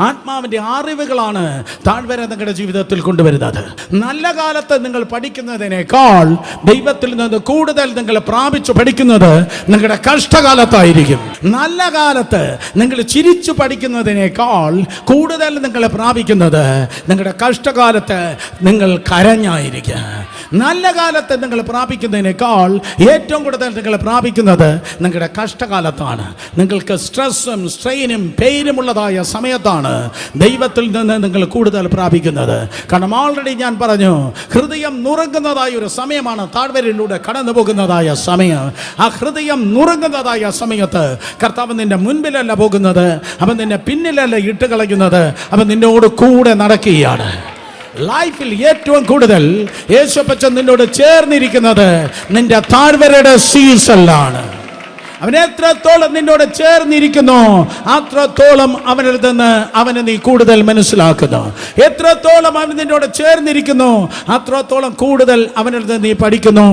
ആത്മാവിൻ്റെ അറിവുകളാണ് താഴ്വര നിങ്ങളുടെ ജീവിതത്തിൽ കൊണ്ടുവരുന്നത്. നല്ല കാലത്ത് നിങ്ങൾ പഠിക്കുന്നതിനേക്കാൾ ദൈവത്തിൽ നിന്ന് കൂടുതൽ നിങ്ങൾ പ്രാപിച്ചു പഠിക്കുന്നത് നിങ്ങളുടെ കഷ്ടകാലത്തായിരിക്കും. നല്ല കാലത്ത് നിങ്ങൾ ചിരിച്ചു പഠിക്കുന്നതിനേക്കാൾ കൂടുതൽ നിങ്ങൾ പ്രാപിക്കുന്നത് നിങ്ങളുടെ കഷ്ടകാലത്ത് നിങ്ങൾ കരഞ്ഞായിരിക്കും. നല്ല കാലത്ത് നിങ്ങൾ പ്രാപിക്കുന്നതിനേക്കാൾ ഏറ്റവും കൂടുതൽ നിങ്ങൾ പ്രാപിക്കുന്നത് നിങ്ങളുടെ കഷ്ടകാലത്താണ്. നിങ്ങൾക്ക് സ്ട്രെസ്സും സ്ട്രെയിനും പെയിനും ഉള്ളതായ സമയത്താണ് ദൈവത്തിൽ നിന്ന് നിങ്ങൾ കൂടുതൽ പ്രാപിക്കുന്നത്. കാരണം ഓൾറെഡി ഞാൻ പറഞ്ഞു, ഹൃദയം നുറുങ്ങുന്നതായ ഒരു സമയമാണ് താഴ്വരയിലൂടെ കടന്നു പോകുന്നതായ സമയം. ആ ഹൃദയം നുറുങ്ങുന്നതായ സമയത്ത് കർത്താവ് നിന്റെ മുൻപിലല്ല പോകുന്നത്, അവൻ നിന്നെ പിന്നിലല്ല ഇട്ട് കളയുന്നത്, അവൻ നിന്നോട് കൂടെ നടക്കുകയാണ്. ലൈഫിൽ ഏറ്റവും കൂടുതൽ യേശുപ്പച്ചൻ നിന്നോട് ചേർന്നിരിക്കുന്നത് നിന്റെ താഴ്വരയുടെ സീസണിലാണ്. അവൻ എത്രത്തോളം നിന്നോട് ചേർന്നിരിക്കുന്നു അത്രത്തോളം അവനിൽ നിന്ന് അവനെ നീ കൂടുതൽ മനസ്സിലാക്കുന്നു. എത്രത്തോളം അവൻ നിന്നോട് ചേർന്നിരിക്കുന്നു അത്രത്തോളം കൂടുതൽ അവനിൽ നിന്ന് നീ പഠിക്കുന്നു.